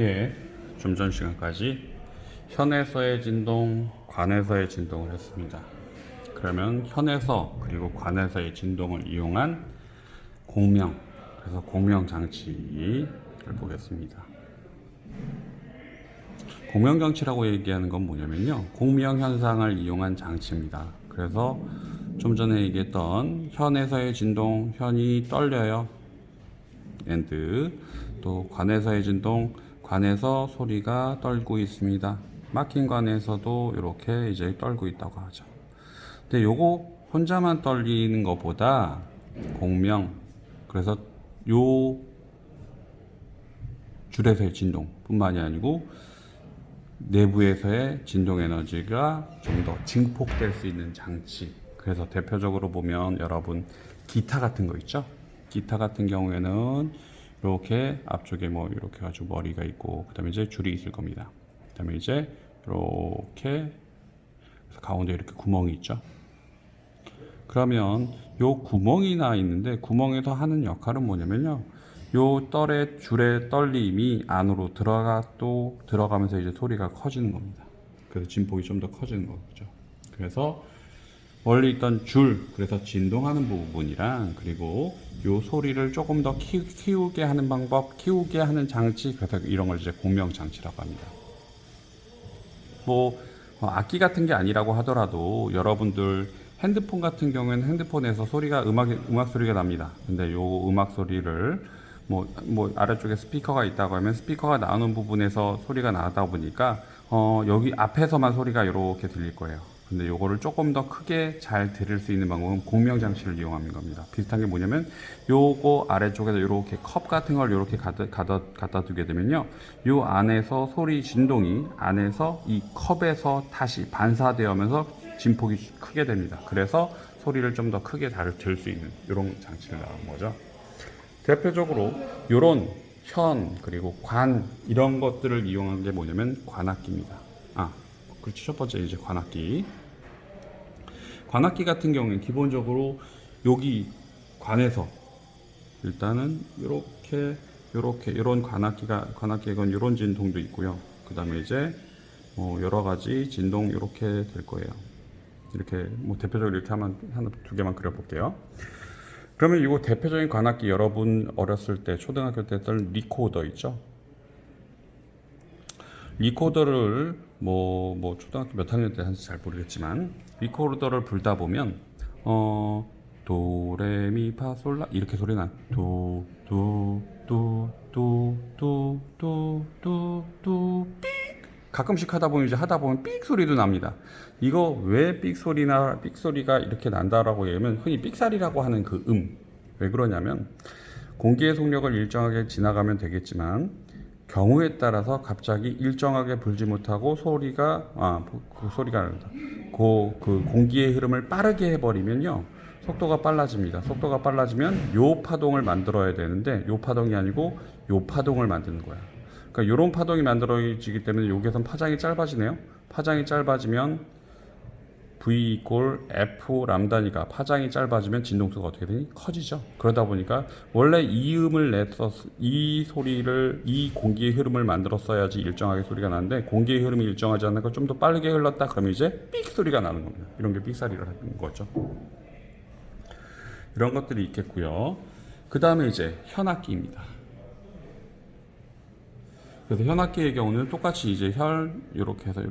예, 좀 전 시간까지 현에서의 진동, 관에서의 진동을 했습니다. 그러면 현에서 그리고 관에서의 진동을 이용한 공명, 그래서 공명 장치를 보겠습니다. 공명 장치라고 얘기하는 건 뭐냐면요, 공명 현상을 이용한 장치입니다. 그래서 좀 전에 얘기했던 현에서의 진동, 현이 떨려요. and 또 관에서의 진동, 관에서 소리가 떨고 있습니다. 막힌 관에서도 이렇게 이제 떨고 있다고 하죠. 근데 요거 혼자만 떨리는 것보다 공명, 그래서 요 줄에서의 진동 뿐만이 아니고 내부에서의 진동 에너지가 좀 더 증폭될 수 있는 장치. 그래서 대표적으로 보면 여러분 기타 같은 거 있죠? 기타 같은 경우에는 이렇게 앞쪽에 뭐 이렇게 가지고 머리가 있고, 그 다음에 이제 줄이 있을 겁니다. 그 다음에 이제 이렇게 가운데 이렇게 구멍이 있죠. 그러면 요 구멍이 나 있는데, 구멍에서 하는 역할은 뭐냐면요, 요 줄의 떨림이 안으로 들어가면서 이제 소리가 커지는 겁니다. 그래서 진폭이 좀 더 커지는 거죠. 그래서 원래 있던 줄, 그래서 진동하는 부분이랑, 그리고 요 소리를 조금 더 키우게 하는 방법, 키우게 하는 장치, 그래서 이런 걸 이제 공명 장치라고 합니다. 뭐 악기 같은 게 아니라고 하더라도 여러분들 핸드폰 같은 경우에는 핸드폰에서 소리가 음악 소리가 납니다. 근데 요 음악 소리를 뭐 아래쪽에 스피커가 있다고 하면 스피커가 나오는 부분에서 소리가 나다 보니까 여기 앞에서만 소리가 이렇게 들릴 거예요. 근데 요거를 조금 더 크게 잘 들을 수 있는 방법은 공명 장치를 이용하는 겁니다. 비슷한 게 뭐냐면 요거 아래쪽에서 이렇게 컵 같은 걸 이렇게 갖다 두게 되면요, 요 안에서 소리 진동이 안에서 이 컵에서 다시 반사되면서 진폭이 크게 됩니다. 그래서 소리를 좀 더 크게 들 수 있는 이런 장치를 나온 거죠. 대표적으로 이런 현 그리고 관 이런 것들을 이용한 게 뭐냐면 관악기입니다. 그렇죠. 첫 번째 이제 관악기. 관악기 같은 경우는 기본적으로 여기 관에서 일단은 이렇게 이런 관악기건 이런 진동도 있고요. 그 다음에 이제 여러 가지 진동 이렇게 될 거예요. 이렇게 뭐 대표적으로 이렇게 하나 두 개만 그려볼게요. 그러면 이거 대표적인 관악기, 여러분 어렸을 때 초등학교 때 했던 리코더 있죠? 리코더를 뭐 초등학교 몇 학년 때 하는지 잘 모르겠지만, 리코더를 불다 보면 도레미파솔라 이렇게 소리 나. 도도도도도도도도 삑. 가끔씩 하다 보면 삑 소리도 납니다. 이거 왜 삑 소리가 이렇게 난다라고 얘기하면 흔히 삑사리라고 하는 그 왜 그러냐면, 공기의 속력을 일정하게 지나가면 되겠지만 경우에 따라서 갑자기 일정하게 불지 못하고 그 공기의 흐름을 빠르게 해버리면요, 속도가 빨라집니다. 속도가 빨라지면 요 파동을 만들어야 되는데 요 파동이 아니고 요 파동을 만드는 거야. 그러니까 요런 파동이 만들어지기 때문에 여기선 파장이 짧아지네요. 파장이 짧아지면 V 이꼴 F 람다니까 파장이 짧아지면 진동수가 어떻게 되니? 커지죠. 그러다 보니까 원래 이 소리를, 이 공기의 흐름을 만들었어야지 일정하게 소리가 나는데, 공기의 흐름이 일정하지 않으니까 좀 더 빠르게 흘렀다 그러면 이제 삑 소리가 나는 겁니다. 이런 게 삑사리라는 거죠. 이런 것들이 있겠고요. 그 다음에 이제 현악기입니다. 그래서 현악기의 경우는 똑같이 이제 이렇게 해서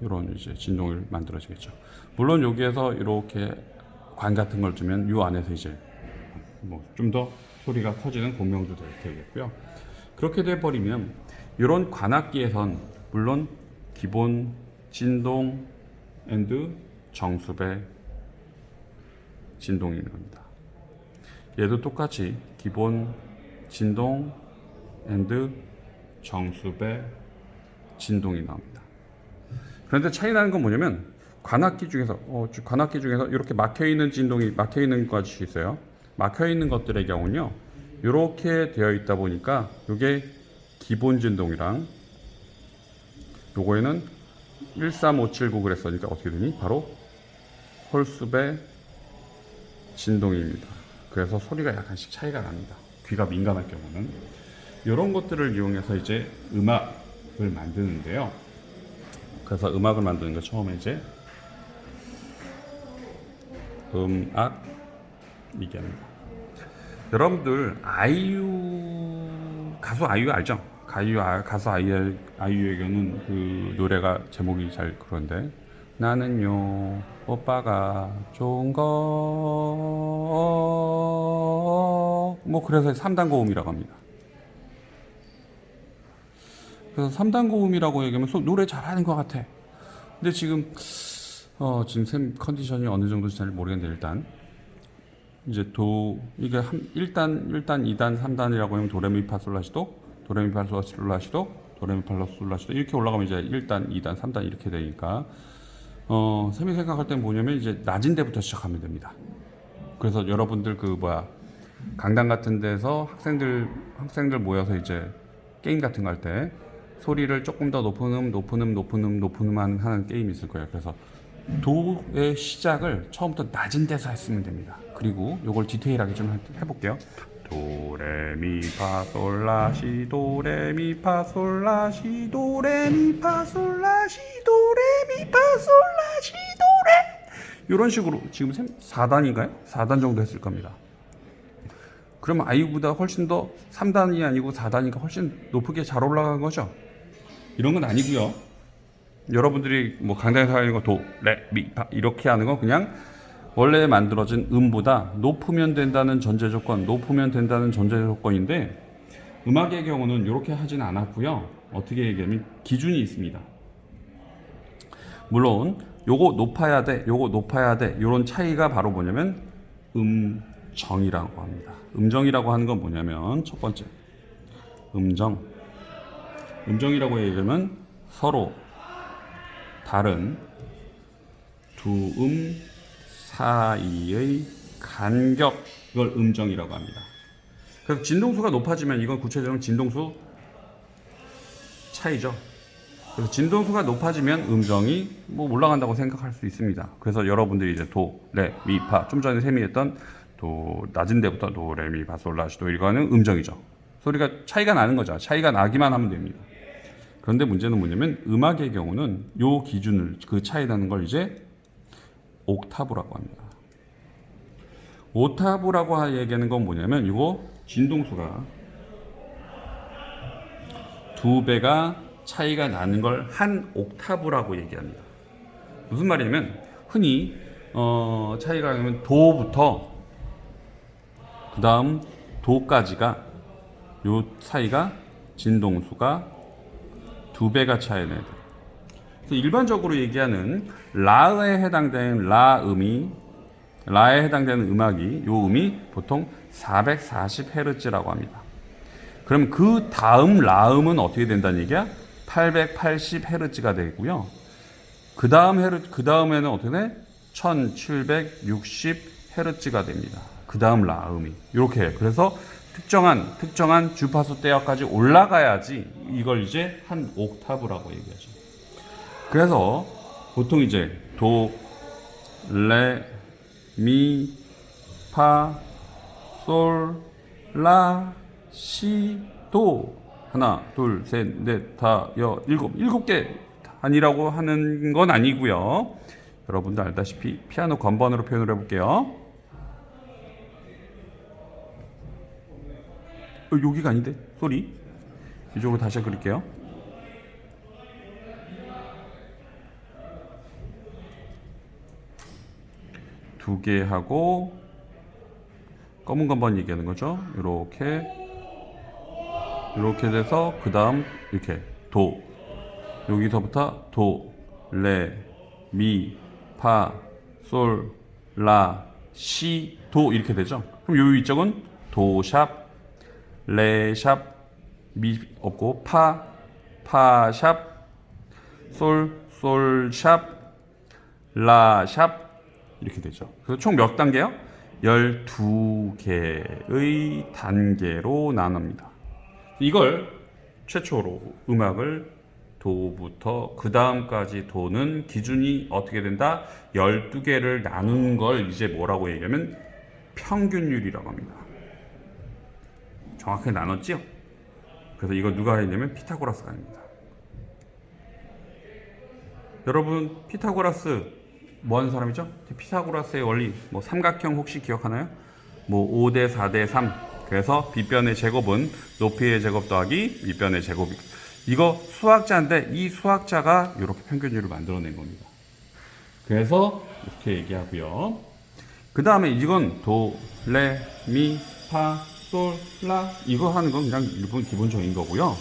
이런 이제 진동을 만들어지겠죠. 물론 여기에서 이렇게 관 같은 걸 주면 이 안에서 이제 좀 더 소리가 커지는 공명도 되겠고요. 그렇게 돼 버리면 이런 관악기에선 물론 기본 진동 앤드 정수배 진동이 있는 겁니다. 얘도 똑같이 기본 진동 앤드 정수배 진동이 나옵니다. 그런데 차이 나는 건 뭐냐면, 관악기 중에서 이렇게 막혀 있는 것이 있어요. 막혀 있는 것들의 경우는요, 이렇게 되어 있다 보니까 이게 기본 진동이랑 요거에는 13579 그랬으니까 어떻게 되니? 바로 홀수배 진동입니다. 그래서 소리가 약간씩 차이가 납니다. 귀가 민감할 경우는. 이런 것들을 이용해서 이제 음악을 만드는데요. 그래서 음악을 만드는 거 처음에 이제 음악 얘기합니다. 여러분들 가수 아이유 알죠? 가수 아이유에게는 그 노래가 제목이 잘 그런데 나는요 오빠가 좋은 거 뭐 그래서 3단 고음이라고 합니다. 그래서 3단 고음이라고 얘기하면 노래 잘하는 것 같아. 근데 지금 샘 컨디션이 어느 정도인지 잘 모르겠는데 일단 이제 이게 1단, 2단, 3단이라고 하면 도레미파솔라시도, 도레미파솔라시도, 도레미파솔라시도 이렇게 올라가면 이제 1단, 2단, 3단 이렇게 되니까 샘이 생각할 땐 뭐냐면 이제 낮은 데부터 시작하면 됩니다. 그래서 여러분들 강당 같은 데서 학생들 모여서 이제 게임 같은 거 할 때 소리를 조금 더 높은 음 하는 게임이 있을 거예요. 그래서 도의 시작을 처음부터 낮은 데서 했으면 됩니다. 그리고 요걸 디테일하게 좀 해볼게요. 도레미파솔라시 도레미파솔라시 도레미파솔라시 도레미파솔라시 도레 이런 식으로 지금 4단인가요? 4단 정도 했을 겁니다. 그러면 아이유보다 훨씬 더 3단이 아니고 4단이니까 훨씬 높게 잘 올라간 거죠. 이런 건 아니고요. 여러분들이 뭐 강당에서 하는 거 도, 레, 미, 파 이렇게 하는 건 그냥 원래 만들어진 음보다 높으면 된다는 전제 조건인데 음악의 경우는 이렇게 하진 않았고요. 어떻게 얘기하면 기준이 있습니다. 물론 요거 높아야 돼 이런 차이가 바로 뭐냐면 음정이라고 합니다. 음정이라고 하는 건 뭐냐면 첫 번째 음정이라고 얘기하면 서로 다른 두 사이의 간격을 음정이라고 합니다. 그래서 진동수가 높아지면 이건 구체적으로 진동수 차이죠. 그래서 진동수가 높아지면 음정이 올라간다고 생각할 수 있습니다. 그래서 여러분들이 이제 도, 레, 미, 파 좀 전에 샘이 했던 도 낮은 데부터 도, 레, 미, 파, 솔, 라, 시, 도 이거는 음정이죠. 소리가 차이가 나는 거죠. 차이가 나기만 하면 됩니다. 그런데 문제는 뭐냐면 음악의 경우는 요 기준을 그 차이 나는 걸 이제 옥타브라고 합니다. 옥타브라고 얘기하는 건 뭐냐면 이거 진동수가 2배가 차이가 나는 걸 한 옥타브라고 얘기합니다. 무슨 말이냐면 흔히 차이가 나면 도부터 그 다음 도까지가 요 사이가 진동수가 2배가 차이 나요. 그래서 일반적으로 얘기하는 라에 해당되는 라에 해당되는 음악이 요 음이 보통 440Hz라고 합니다. 그럼 그 다음 라음은 어떻게 된다는 얘기야? 880Hz가 되고요. 그 다음에는 어떻게 돼? 1760Hz가 됩니다. 그 다음 라음이 이렇게. 그래서 특정한 주파수 대역까지 올라가야지 이걸 이제 한 옥타브라고 얘기하죠. 그래서 보통 이제 도, 레, 미, 파, 솔, 라, 시, 도 하나, 둘, 셋, 넷, 다, 일곱 개 단위라고 하는 건 아니고요. 여러분들 알다시피 피아노 건반으로 표현을 해볼게요. 여기가 아닌데 소리 이쪽으로 다시 그릴게요. 두 개 하고 검은 건반 얘기하는 거죠. 이렇게 돼서 그 다음 이렇게 도 여기서부터 도, 레, 미, 파, 솔, 라, 시, 도 이렇게 되죠. 그럼 요 위쪽은 도샵 레샵 미 없고 파샵 솔샵 라샵 이렇게 되죠. 그래서 총 몇 단계요? 12개의 단계로 나눕니다. 이걸 최초로 음악을 도부터 그 다음까지 도는 기준이 어떻게 된다? 12개를 나눈 걸 이제 뭐라고 얘기하면 평균율이라고 합니다. 정확하게 나눴죠? 그래서 이거 누가 했냐면 피타고라스가 합니다. 여러분 피타고라스 뭐 하는 사람이죠? 피타고라스의 원리 뭐 삼각형 혹시 기억하나요? 뭐 5대 4대 3. 그래서 빗변의 제곱은 높이의 제곱 더하기 밑변의 제곱이. 이거 수학자인데 이 수학자가 이렇게 평균율을 만들어낸 겁니다. 그래서 이렇게 얘기하고요. 그 다음에 이건 도, 레, 미, 파, 솔, 라 이거 하는 건 그냥 일본 기본적인 거고요.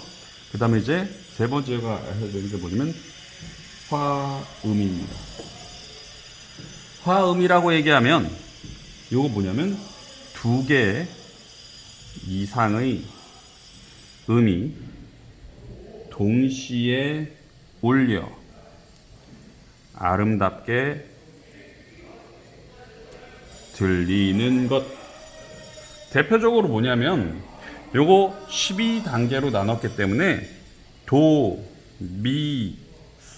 그 다음에 이제 세 번째가 해야 되는 게 뭐냐면 화음입니다. 화음이라고 얘기하면 이거 뭐냐면 두 개 이상의 음이 동시에 올려 아름답게 들리는 것. 대표적으로 뭐냐면 요거 12단계로 나눴기 때문에 도, 미,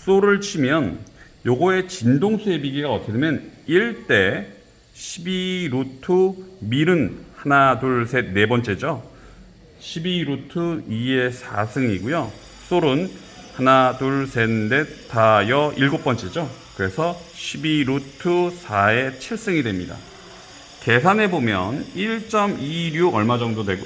솔을 치면 요거의 진동수의 비계가 어떻게 되면 1대 12 루트 밀은 하나 둘 셋 네 번째죠. 12 루트 2의 4승이고요. 솔은 하나 둘 셋 넷 다여 일곱 번째죠. 그래서 12 루트 4의 7승이 됩니다. 계산해 보면 1.26 얼마 정도 되고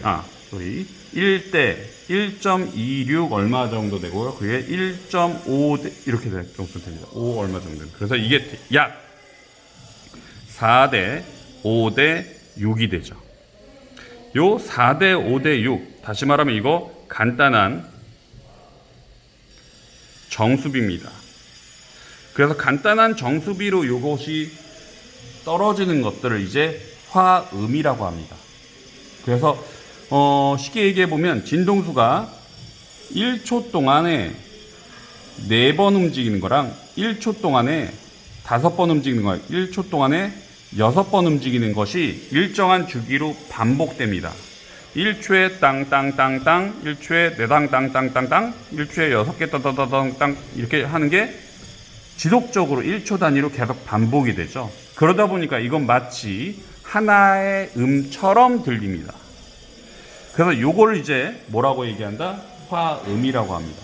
1대 1.26 얼마 정도 되고요. 그게 1.5 이렇게 정도 됩니다. 5 얼마 정도. 그래서 이게 약 4대 5대 6이 되죠. 요 4대 5대 6 다시 말하면 이거 간단한 정수비입니다. 그래서 간단한 정수비로 요것이 떨어지는 것들을 이제 화음이라고 합니다. 그래서 쉽게 얘기해 보면 진동수가 1초 동안에 4번 움직이는 거랑 1초 동안에 5번 움직이는 거, 1초 동안에 6번 움직이는 것이 일정한 주기로 반복됩니다. 1초에 땅땅땅땅, 1초에 내당땅땅땅땅, 1초에 6개 따다다땅땅 이렇게 하는 게 지속적으로 1초 단위로 계속 반복이 되죠. 그러다 보니까 이건 마치 하나의 음처럼 들립니다. 그래서 요거를 이제 뭐라고 얘기한다? 화음이라고 합니다.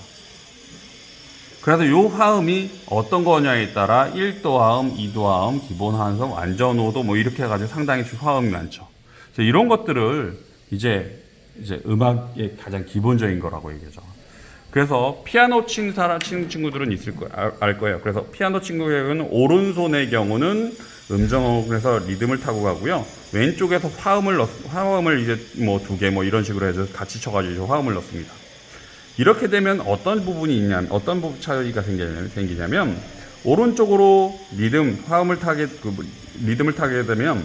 그래서 요 화음이 어떤 거냐에 따라 1도 화음, 2도 화음, 기본 화음, 완전 호도 뭐 이렇게 해가지고 상당히 화음이 많죠. 그래서 이런 것들을 이제 음악의 가장 기본적인 거라고 얘기하죠. 그래서 피아노 치는 친구들은 있을 거예요. 알 거예요. 그래서 피아노 친구의 오른손의 경우는 음정으로 리듬을 타고 가고요. 왼쪽에서 화음을 이제 뭐 2개 뭐 이런 식으로 해서 같이 쳐가지고 화음을 넣습니다. 이렇게 되면 어떤 부분이 있냐면 어떤 부분 차이가 생기냐면 오른쪽으로 리듬을 타게 되면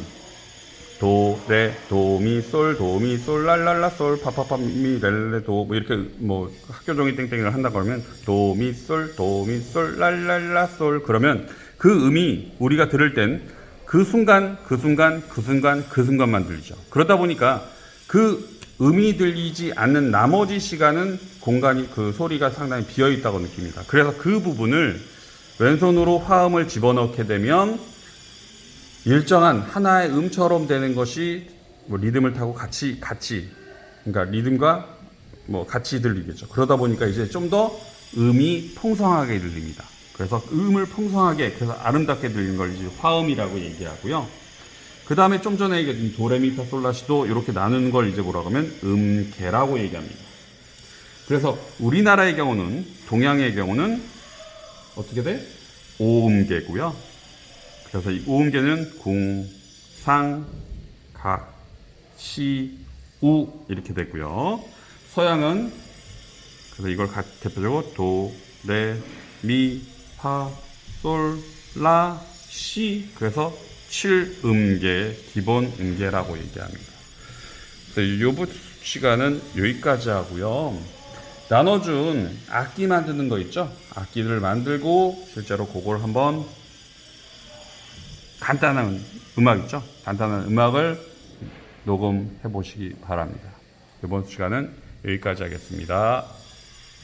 도, 레, 도, 미, 솔, 랄랄라, 솔, 파파파, 미, 렐레, 도, 뭐 이렇게 뭐 학교 종이 땡땡이를 한다 그러면 도, 미, 솔, 랄랄라, 솔 그러면 그 음이 우리가 들을 땐 그 순간만 들리죠. 그러다 보니까 그 음이 들리지 않는 나머지 시간은 공간이 그 소리가 상당히 비어 있다고 느낍니다. 그래서 그 부분을 왼손으로 화음을 집어넣게 되면 일정한 하나의 음처럼 되는 것이 뭐 리듬을 타고 같이 그러니까 리듬과 뭐 같이 들리겠죠. 그러다 보니까 이제 좀 더 음이 풍성하게 들립니다. 그래서 음을 풍성하게 그래서 아름답게 들리는 걸 이제 화음이라고 얘기하고요. 그 다음에 좀 전에 얘기했던 도레미파솔라시도 이렇게 나누는 걸 이제 뭐라고 하면 음계라고 얘기합니다. 그래서 우리나라의 경우는 동양의 경우는 어떻게 돼? 오음계고요. 그래서 이 오음계는 궁, 상, 각, 시, 우 이렇게 되고요. 서양은 그래서 이걸 대표적으로 도, 레, 미, 파, 솔, 라, 시 그래서 7음계, 기본 음계라고 얘기합니다. 그래서 이번 시간은 여기까지 하고요. 나눠준 악기 만드는 거 있죠? 악기를 만들고 실제로 그걸 한번 간단한 음악 있죠? 간단한 음악을 녹음해 보시기 바랍니다. 이번 시간은 여기까지 하겠습니다.